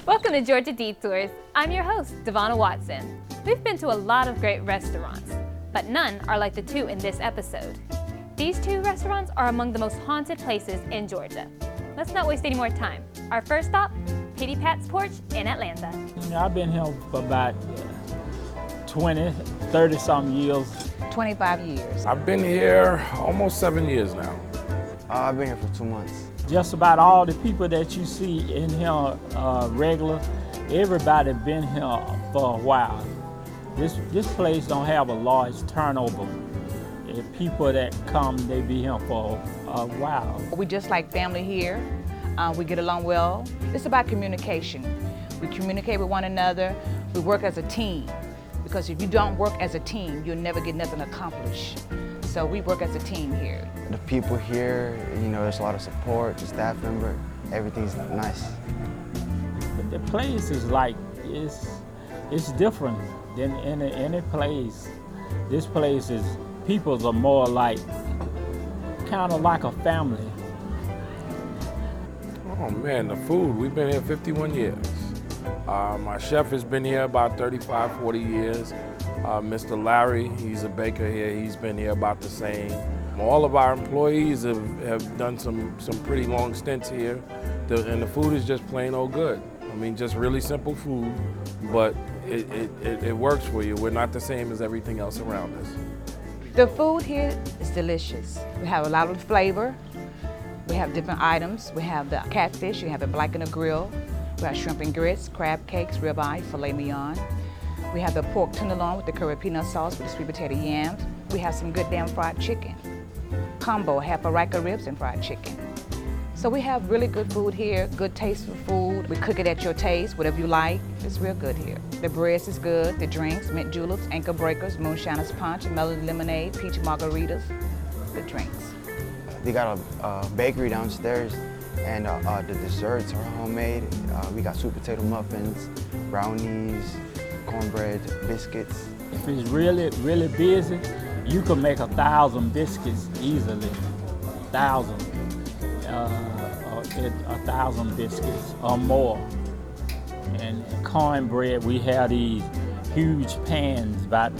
Welcome to Georgia Detours. I'm your host, Devonna Watson. We've been to a lot of great restaurants, but none are like the two in this episode. These two restaurants are among the most haunted places in Georgia. Let's not waste any more time. Our first stop, Pitty Pat's Porch in Atlanta. I've been here for about 20, 30-something years. 25 years. I've been here almost 7 years now. I've been here for 2 months. Just about all the people that you see in here regular, everybody been here for a while. This place don't have a large turnover. If people that come, they be here for a while. We just like family here. We get along well. It's about communication. We communicate with one another. We work as a team. Because if you don't work as a team, you'll never get nothing accomplished. So we work as a team here. The people here, there's a lot of support, the staff member, everything's nice. But the place is like, it's different than any place. This place is, people are more like, kind of like a family. Oh man, the food, we've been here 51 years. My chef has been here about 35, 40 years. Mr. Larry, he's a baker here, he's been here about the same. All of our employees have done some pretty long stints here, and the food is just plain old good. I mean, just really simple food, but it works for you. We're not the same as everything else around us. The food here is delicious. We have a lot of flavor. We have different items. We have the catfish, you have it black in the grill. We have shrimp and grits, crab cakes, ribeye, filet mignon. We have the pork tenderloin with the curry peanut sauce with the sweet potato yams. We have some good damn fried chicken. Combo, half a rack of ribs and fried chicken. So we have really good food here, good tasteful food. We cook it at your taste, whatever you like. It's real good here. The breads is good, the drinks, mint juleps, ankle breakers, moonshiner's punch, melon lemonade, peach margaritas, the drinks. They got a bakery downstairs, and the desserts are homemade. We got sweet potato muffins, brownies, cornbread, biscuits. If it's really, really busy, you can make 1,000 biscuits easily. 1,000. 1,000 biscuits or more. And cornbread, we have these huge pans about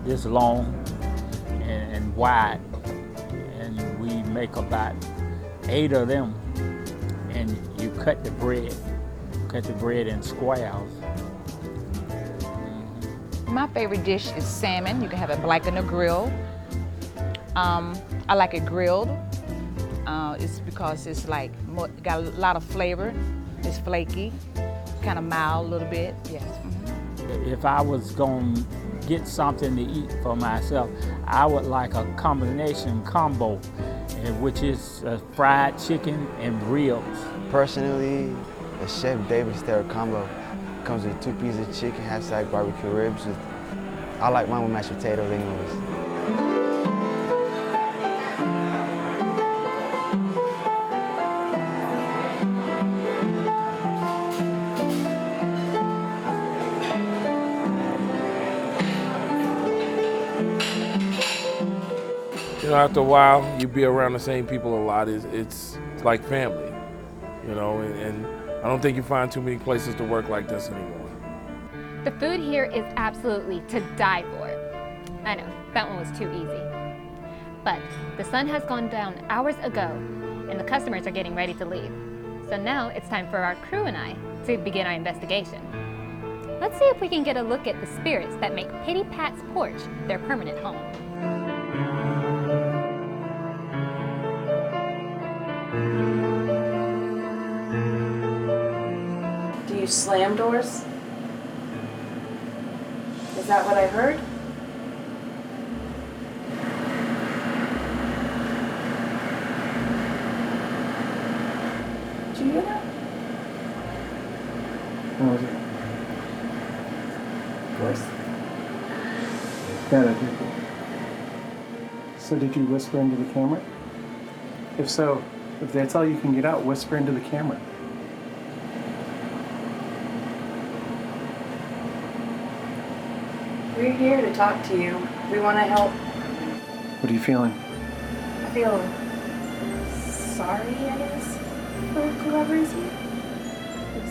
this long and wide. And we make about 8 of them. And you cut the bread in squares. My favorite dish is salmon. You can have it black in the grill. I like it grilled. It's because it's like got a lot of flavor. It's flaky, kind of mild a little bit. Yes. Mm-hmm. If I was going to get something to eat for myself, I would like a combination combo, which is fried chicken and ribs. Personally, the Chef David Stare combo comes with 2 pieces of chicken, half-stack barbecue ribs. I like mine with mashed potatoes anyways. After a while, you be around the same people a lot. It's like family, and I don't think you find too many places to work like this anymore. The food here is absolutely to die for. I know, that one was too easy. But the sun has gone down hours ago, and the customers are getting ready to leave. So now it's time for our crew and I to begin our investigation. Let's see if we can get a look at the spirits that make Pitty Pat's Porch their permanent home. Do you slam doors? Is that what I heard? Do you know? What was it? Of course. Yeah, I did. So did you whisper into the camera? If so, if that's all you can get out, whisper into the camera. We're here to talk to you. We want to help. What are you feeling? I feel sorry, I guess, for whoever is here.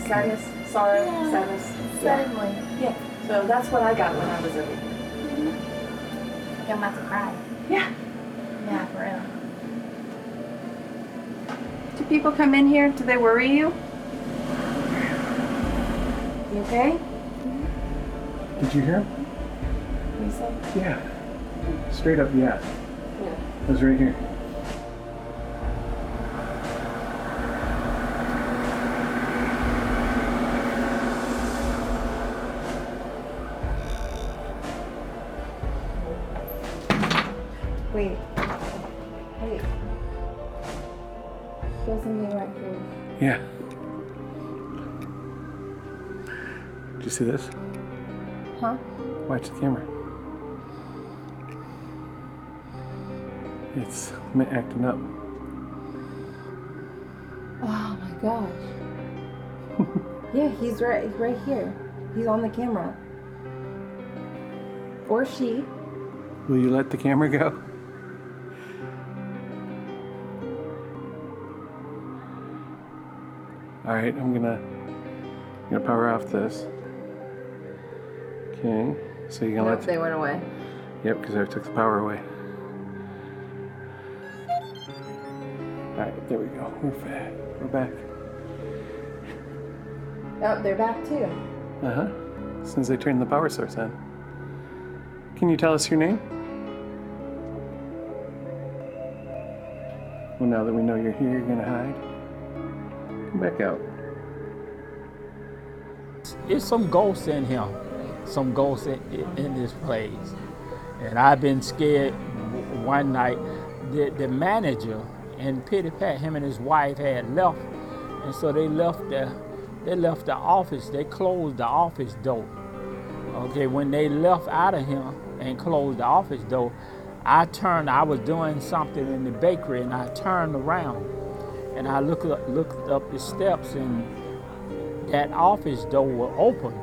Sadness, sorrow, sadness. Certainly. Yeah. So that's what I got when I was over here. I'm about to cry. Yeah. Yeah, for real. Do people come in here? Do they worry you? You okay? Did you hear him? You say? Yeah. Straight up, yeah. Yeah. It was right here. Wait. Wait. There's something right here. Yeah. Did you see this? Huh? Watch the camera. It's acting up. Oh my gosh. Yeah, he's right here. He's on the camera. Or she. Will you let the camera go? All right, I'm gonna power off this. Okay, so you're gonna Nope, let. they went away. Yep, because I took the power away. All right, there we go. We're back. Oh, they're back too. Uh-huh. As soon as I turned the power source on. Can you tell us your name? Well, now that we know you're here, you're gonna hide. Come back out. There's some ghosts in him, some ghosts in this place. And I've been scared one night. The manager and Pity Pat, him and his wife had left. And so they left the office. They closed the office door. Okay, when they left out of here and closed the office door, I was doing something in the bakery, and I turned around and I looked up the steps, and that office door was open.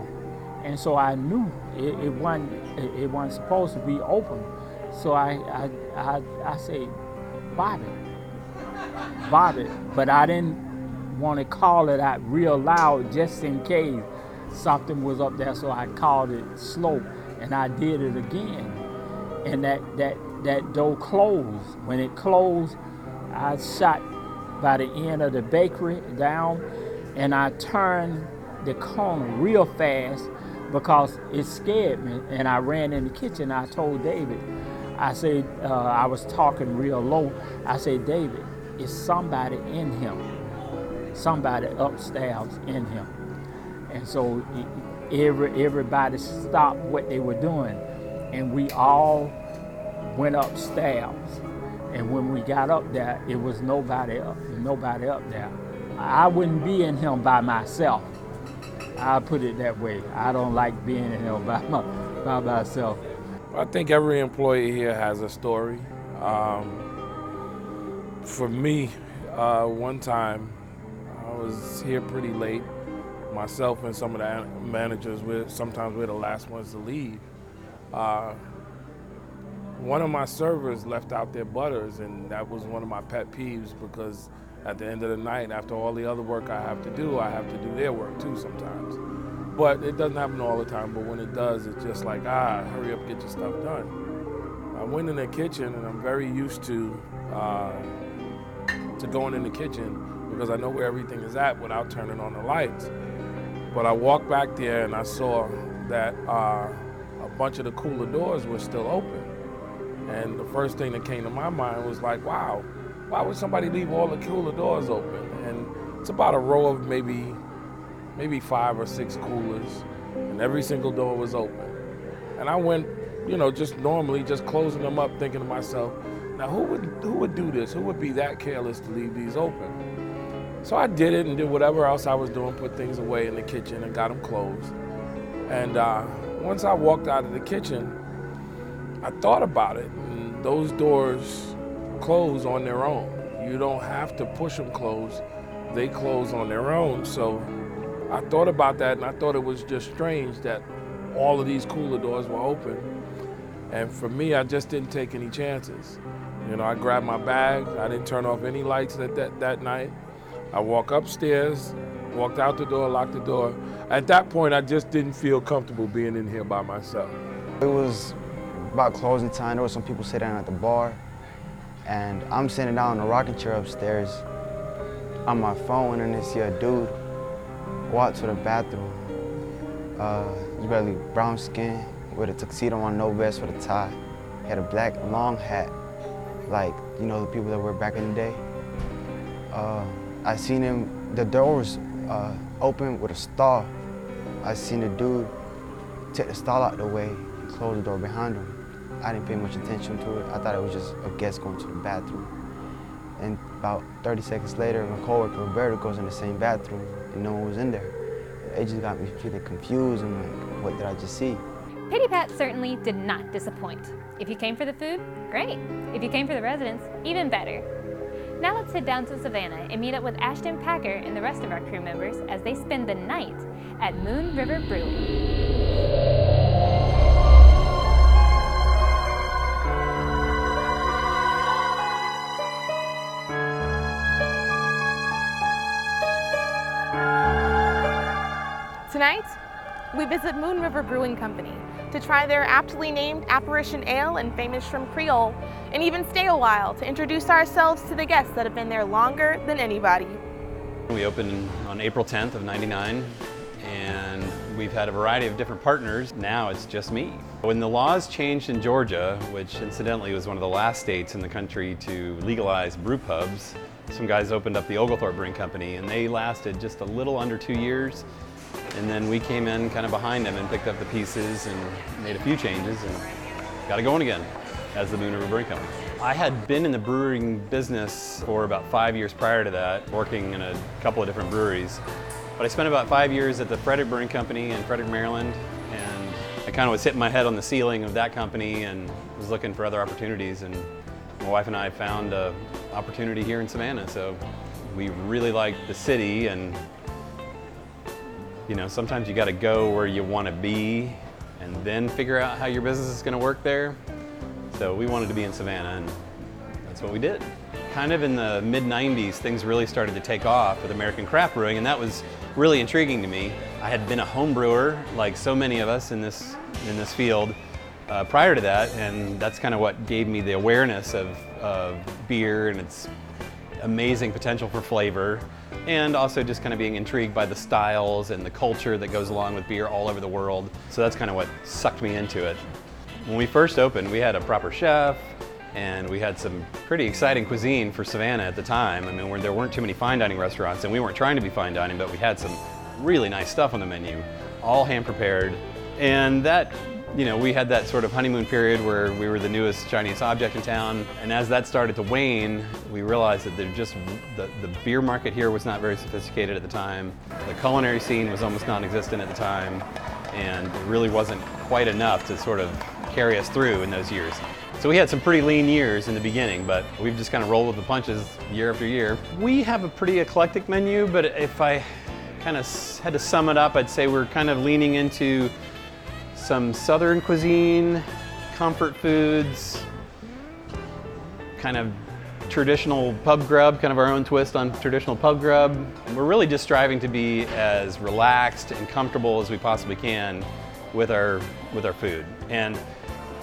And so I knew it wasn't supposed to be open. So I said, Bobby, but I didn't want to call it out real loud just in case something was up there. So I called it slow, and I did it again. And that door closed. When it closed, I shot by the end of the bakery down, and I turned the corner real fast because it scared me. And I ran in the kitchen. I told David, I said, I was talking real low. I said, David, it's somebody in him, somebody upstairs in him. And so everybody stopped what they were doing, and we all went upstairs. And when we got up there, it was nobody up there. I wouldn't be in him by myself. I'll put it that way. I don't like being in him by myself. I think every employee here has a story. For me, one time I was here pretty late. Myself and some of the managers, sometimes we're the last ones to leave. One of my servers left out their butters, and that was one of my pet peeves, because at the end of the night, after all the other work I have to do their work too sometimes. But it doesn't happen all the time, but when it does, it's just like, hurry up, get your stuff done. I went in the kitchen, and I'm very used to going in the kitchen because I know where everything is at without turning on the lights. But I walked back there and I saw that a bunch of the cooler doors were still open. And the first thing that came to my mind was like, wow, why would somebody leave all the cooler doors open? And it's about a row of maybe 5 or 6 coolers, and every single door was open. And I went, just normally just closing them up, thinking to myself, now who would do this? Who would be that careless to leave these open? So I did it and did whatever else I was doing, put things away in the kitchen and got them closed. And once I walked out of the kitchen, I thought about it. And those doors close on their own. You don't have to push them closed. They close on their own. So I thought about that, and I thought it was just strange that all of these cooler doors were open. And for me, I just didn't take any chances. You know, I grabbed my bag. I didn't turn off any lights that night. I walked upstairs, walked out the door, locked the door. At that point, I just didn't feel comfortable being in here by myself. It was about closing time. There were some people sitting at the bar, and I'm sitting down in a rocking chair upstairs on my phone, and I see a dude walk to the bathroom. He's barely brown skin with a tuxedo on, no vest with a tie. He had a black long hat, like, you know, the people that were back in the day. I seen him, the door was open with a stall. I seen the dude take the stall out the way and close the door behind him. I didn't pay much attention to it. I thought it was just a guest going to the bathroom. And about 30 seconds later, my coworker Roberto goes in the same bathroom and no one was in there. It just got me feeling confused and like, what did I just see? Pity Pat certainly did not disappoint. If you came for the food, great. If you came for the residents, even better. Now let's head down to Savannah and meet up with Ashton Packer and the rest of our crew members as they spend the night at Moon River Brewing. Tonight, we visit Moon River Brewing Company to try their aptly named Apparition Ale and famous Shrimp Creole, and even stay a while to introduce ourselves to the guests that have been there longer than anybody. We opened on April 10th of '99, and we've had a variety of different partners. Now it's just me. When the laws changed in Georgia, which incidentally was one of the last states in the country to legalize brew pubs, some guys opened up the Oglethorpe Brewing Company, and they lasted just a little under 2 years. And then we came in kind of behind them and picked up the pieces and made a few changes and got it going again as the Moon River Brewing Company. I had been in the brewing business for about 5 years prior to that, working in a couple of different breweries. But I spent about 5 years at the Frederick Brewing Company in Frederick, Maryland, and I kind of was hitting my head on the ceiling of that company and was looking for other opportunities, and my wife and I found an opportunity here in Savannah. So we really liked the city, and you know, sometimes you got to go where you want to be and then figure out how your business is going to work there. So we wanted to be in Savannah, and that's what we did. Kind of in the mid-90s, things really started to take off with American craft brewing, and that was really intriguing to me. I had been a home brewer, like so many of us in this field, prior to that, and that's kind of what gave me the awareness of beer and its amazing potential for flavor, and also just kind of being intrigued by the styles and the culture that goes along with beer all over the world. So that's kind of what sucked me into it. When we first opened, we had a proper chef, and we had some pretty exciting cuisine for Savannah at the time. I mean, there weren't too many fine dining restaurants, and we weren't trying to be fine dining, but we had some really nice stuff on the menu, all hand prepared. And that, you know, we had that sort of honeymoon period where we were the newest Chinese object in town, and as that started to wane, we realized that the beer market here was not very sophisticated at the time. The culinary scene was almost non-existent at the time, and it really wasn't quite enough to sort of carry us through in those years. So we had some pretty lean years in the beginning, but we've just kind of rolled with the punches year after year. We have a pretty eclectic menu, but if I kind of had to sum it up, I'd say we're kind of leaning into some Southern cuisine, comfort foods, kind of traditional pub grub, kind of our own twist on traditional pub grub. We're really just striving to be as relaxed and comfortable as we possibly can with our food. And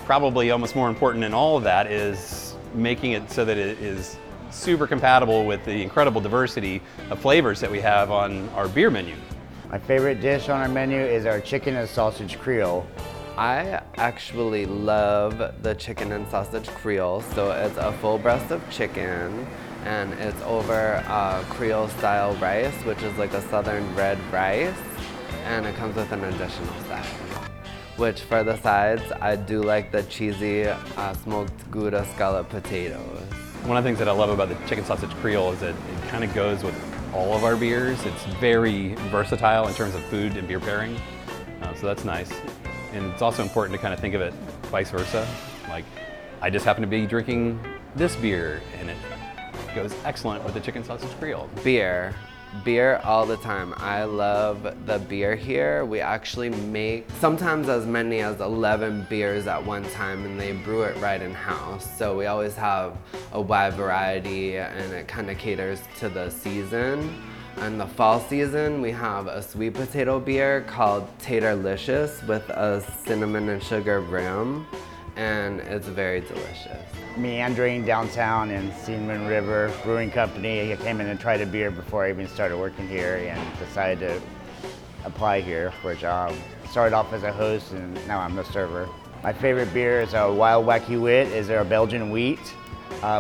probably almost more important in all of that is making it so that it is super compatible with the incredible diversity of flavors that we have on our beer menu. My favorite dish on our menu is our chicken and sausage Creole. I actually love the chicken and sausage Creole. So it's a full breast of chicken, and it's over Creole style rice, which is like a southern red rice, and it comes with an additional side. Which for the sides, I do like the cheesy smoked Gouda scallop potatoes. One of the things that I love about the chicken sausage Creole is that it kind of goes with all of our beers. It's very versatile in terms of food and beer pairing, so that's nice. And it's also important to kind of think of it vice versa. Like, I just happen to be drinking this beer, and it goes excellent with the chicken sausage Creole. Beer all the time. I love the beer here. We actually make sometimes as many as 11 beers at one time, and they brew it right in-house. So we always have a wide variety, and it kind of caters to the season. In the fall season, we have a sweet potato beer called Taterlicious with a cinnamon and sugar rim, and it's very delicious. Meandering downtown in Moon River Brewing Company, I came in and tried a beer before I even started working here and decided to apply here for a job. Started off as a host and now I'm the server. My favorite beer is a Wild Wacky Wit. Is our Belgian wheat.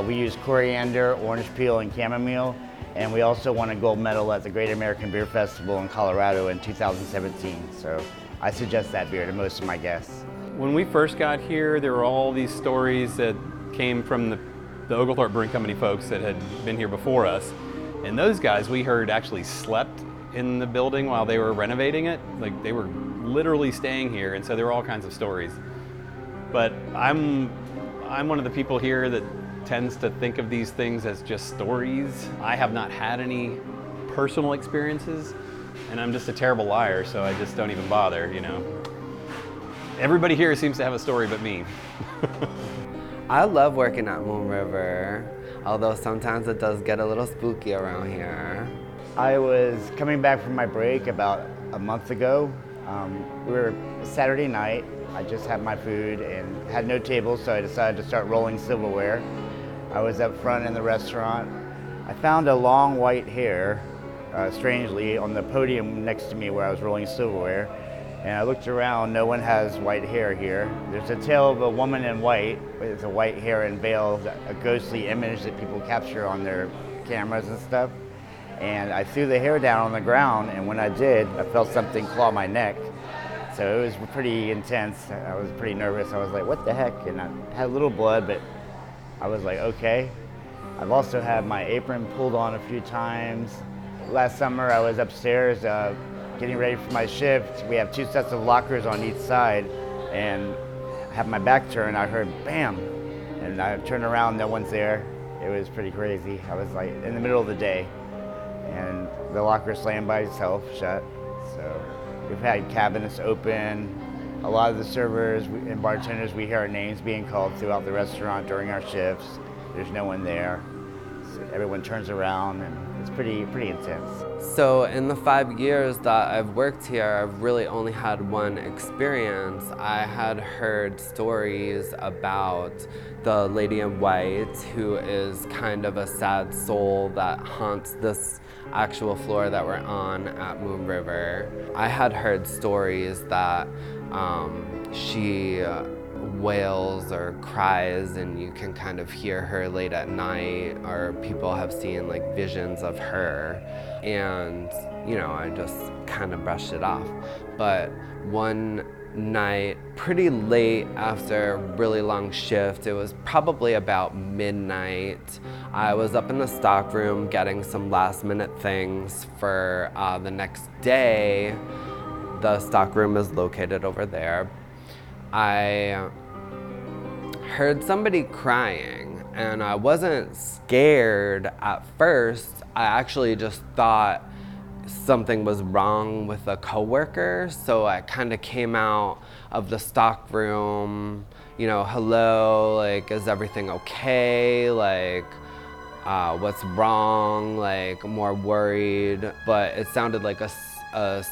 We use coriander, orange peel, and chamomile. And we also won a gold medal at the Great American Beer Festival in Colorado in 2017. So I suggest that beer to most of my guests. When we first got here, there were all these stories that came from the Oglethorpe Brewing Company folks that had been here before us. And those guys, we heard, actually slept in the building while they were renovating it. Like, they were literally staying here, and so there were all kinds of stories. But I'm one of the people here that tends to think of these things as just stories. I have not had any personal experiences, and I'm just a terrible liar, so I just don't even bother, you know. Everybody here seems to have a story but me. I love working at Moon River, although sometimes it does get a little spooky around here. I was coming back from my break about a month ago. We were Saturday night. I just had my food and had no table, so I decided to start rolling silverware. I was up front in the restaurant. I found a long white hair, strangely, on the podium next to me where I was rolling silverware. And I looked around, no one has white hair here. There's a tale of a woman in white with a white hair and veil, a ghostly image that people capture on their cameras and stuff. And I threw the hair down on the ground, and when I did, I felt something claw my neck. So it was pretty intense. I was pretty nervous. I was like, what the heck? And I had a little blood, but I was like, okay. I've also had my apron pulled on a few times. Last summer, I was upstairs getting ready for my shift. We have 2 sets of lockers on each side, and I have my back turned. I heard bam, and I turned around, no one's there. It was pretty crazy. I was like in the middle of the day, and the locker slammed by itself shut. So we've had cabinets open. A lot of the servers and bartenders, we hear our names being called throughout the restaurant during our shifts. There's no one there. So everyone turns around, and it's pretty intense. So in the 5 years that I've worked here, I've really only had one experience. I had heard stories about the lady in white, who is kind of a sad soul that haunts this actual floor that we're on at Moon River. I had heard stories that she wails or cries, and you can kind of hear her late at night, or people have seen like visions of her, and you know, I just kind of brushed it off. But one night, pretty late after a really long shift, it was probably about midnight, I was up in the stock room getting some last minute things for the next day. The stock room is located over there. I heard somebody crying, and I wasn't scared at first. I actually just thought something was wrong with a coworker, so I kind of came out of the stock room, you know, hello, like, is everything okay? Like, what's wrong? Like, more worried. But it sounded like a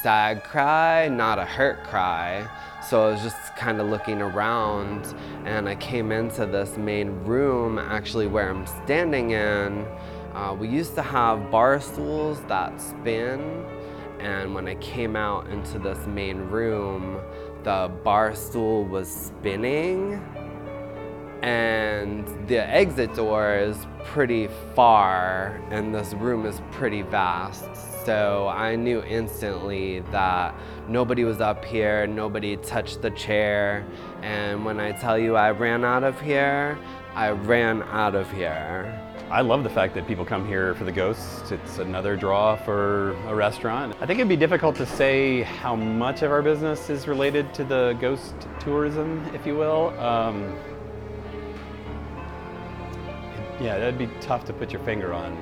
sad cry, not a hurt cry. So I was just kind of looking around, and I came into this main room, actually where I'm standing in. We used to have bar stools that spin, and when I came out into this main room, the bar stool was spinning, and the exit door is pretty far, and this room is pretty vast. So I knew instantly that nobody was up here, nobody touched the chair, and when I tell you I ran out of here, I ran out of here. I love the fact that people come here for the ghosts. It's another draw for a restaurant. I think it'd be difficult to say how much of our business is related to the ghost tourism, if you will. Yeah, that'd be tough to put your finger on.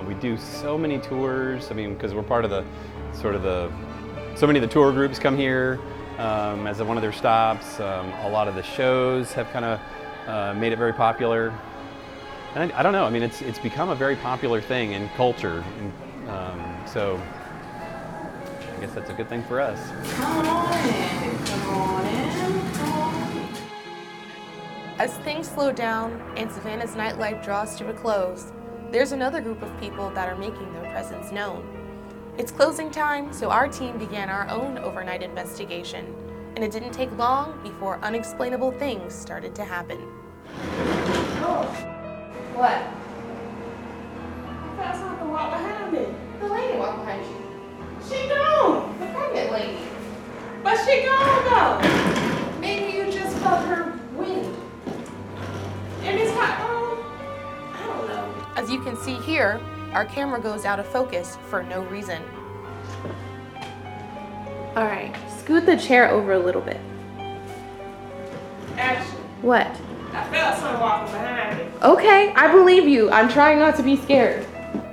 We do so many tours. I mean, because we're part of so many of the tour groups come here as one of their stops. A lot of the shows have kind of made it very popular. And I don't know, I mean, it's become a very popular thing in culture. And, so I guess that's a good thing for us. Come on in. As things slow down and Savannah's nightlife draws to a close, there's another group of people that are making their presence known. It's closing time, so our team began our own overnight investigation, and it didn't take long before unexplainable things started to happen. Oh. What? That's not the walk behind me. The lady walked behind you. She gone. The pregnant lady. But she gone though. Maybe you just felt her wind. And it's hot. I don't know. As you can see here, our camera goes out of focus for no reason. All right, scoot the chair over a little bit. Action. What? I felt someone walking behind me. Okay, I believe you. I'm trying not to be scared.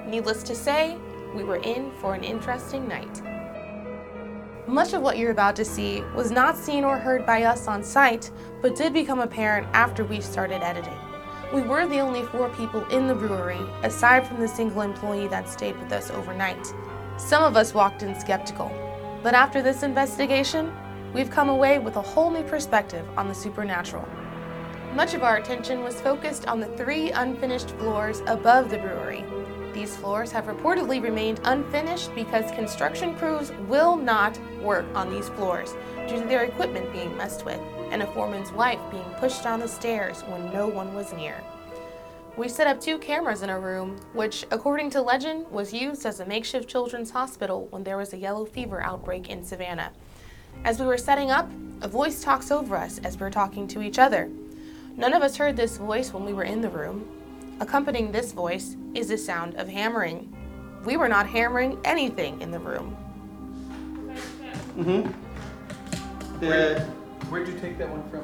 Needless to say, we were in for an interesting night. Much of what you're about to see was not seen or heard by us on site, but did become apparent after we started editing. We were the only 4 people in the brewery, aside from the single employee that stayed with us overnight. Some of us walked in skeptical, but after this investigation, we've come away with a whole new perspective on the supernatural. Much of our attention was focused on the 3 unfinished floors above the brewery. These floors have reportedly remained unfinished because construction crews will not work on these floors due to their equipment being messed with and a foreman's wife being pushed down the stairs when no one was near. We set up 2 cameras in a room, which, according to legend, was used as a makeshift children's hospital when there was a yellow fever outbreak in Savannah. As we were setting up, a voice talks over us as we're talking to each other. None of us heard this voice when we were in the room. Accompanying this voice is the sound of hammering. We were not hammering anything in the room. Where'd you take that one from?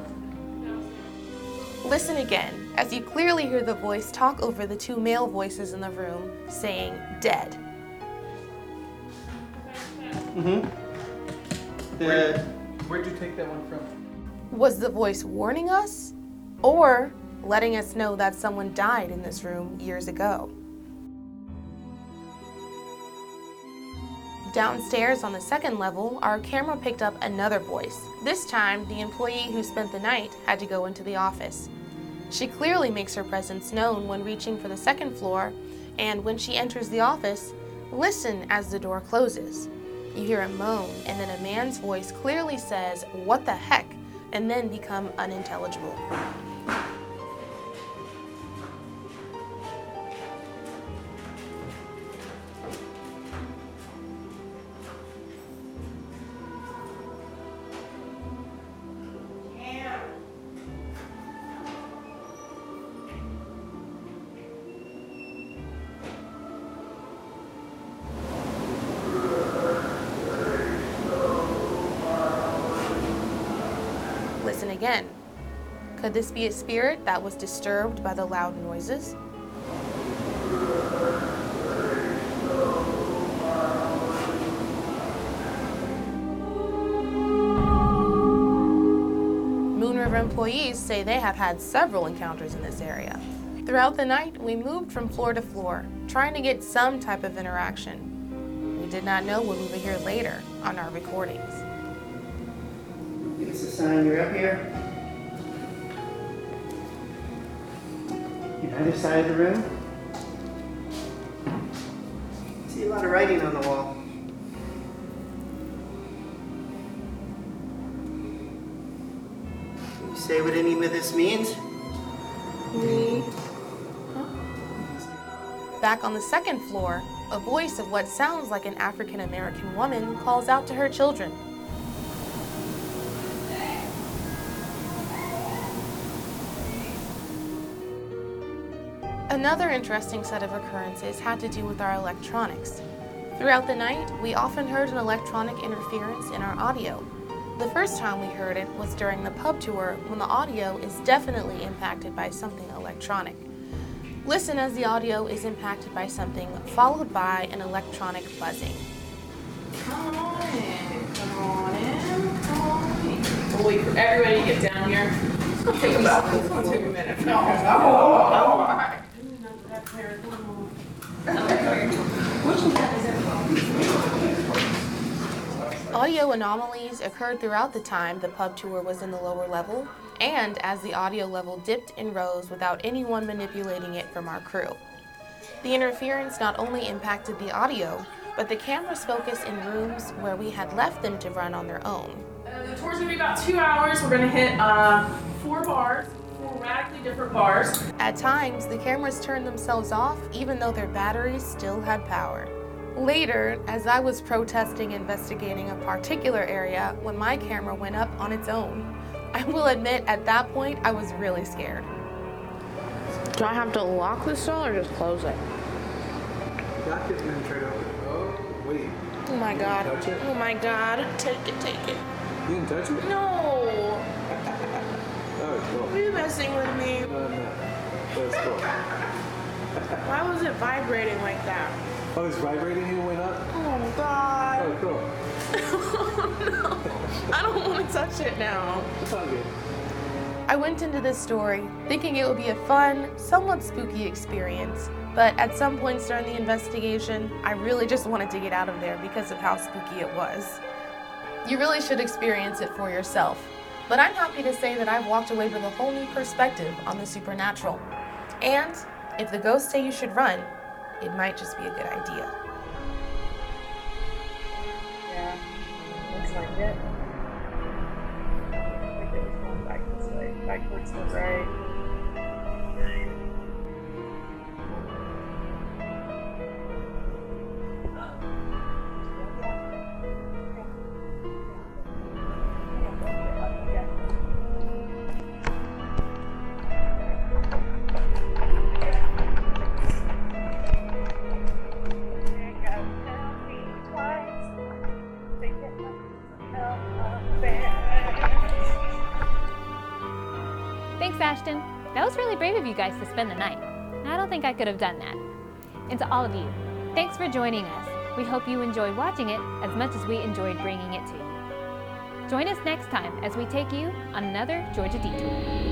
Listen again, as you clearly hear the voice talk over the 2 male voices in the room, saying, dead. Where'd you take that one from? Was the voice warning us? Or letting us know that someone died in this room years ago? Downstairs on the 2nd level, our camera picked up another voice. This time, the employee who spent the night had to go into the office. She clearly makes her presence known when reaching for the 2nd floor, and when she enters the office, listen as the door closes. You hear a moan, and then a man's voice clearly says, "What the heck?" and then become unintelligible. Listen again. Could this be a spirit that was disturbed by the loud noises? Moon River employees say they have had several encounters in this area. Throughout the night, we moved from floor to floor, trying to get some type of interaction. We did not know what we would hear later on our recordings. Give us a sign you're up here. The other side of the room. See a lot of writing on the wall. Can you say what any of this means? Back on the 2nd floor, a voice of what sounds like an African American woman calls out to her children. Another interesting set of occurrences had to do with our electronics. Throughout the night, we often heard an electronic interference in our audio. The first time we heard it was during the pub tour, when the audio is definitely impacted by something electronic. Listen as the audio is impacted by something, followed by an electronic buzzing. Come on in, come on in, come on in. We'll wait for everybody to get down here. It's gonna take a minute. Audio anomalies occurred throughout the time the pub tour was in the lower level, and as the audio level dipped and rose without anyone manipulating it from our crew. The interference not only impacted the audio, but the camera's focus in rooms where we had left them to run on their own. The tour's gonna be about 2 hours. We're gonna hit 4 bars, 4 radically different bars. At times, the cameras turned themselves off even though their batteries still had power. Later, as I was protesting investigating a particular area when my camera went up on its own, I will admit at that point I was really scared. Do I have to lock this door or just close it? Lock it and then try to open it. Oh, wait. Oh my god. Touch it? Oh my god. Take it, take it. You didn't touch it? No. Oh, cool. Are you messing with me? No. That's cool. Why was it vibrating like that? Oh, it's vibrating and it went up? Oh god. Oh, cool. No. I don't want to touch it now. It's all good. I went into this story thinking it would be a fun, somewhat spooky experience, but at some points during the investigation, I really just wanted to get out of there because of how spooky it was. You really should experience it for yourself, but I'm happy to say that I've walked away with a whole new perspective on the supernatural. And if the ghosts say you should run, it might just be a good idea. Yeah, looks like it. I think it was going back this way. Backwards was right. Thanks, Ashton. That was really brave of you guys to spend the night. I don't think I could have done that. And to all of you, thanks for joining us. We hope you enjoyed watching it as much as we enjoyed bringing it to you. Join us next time as we take you on another Georgia Detour.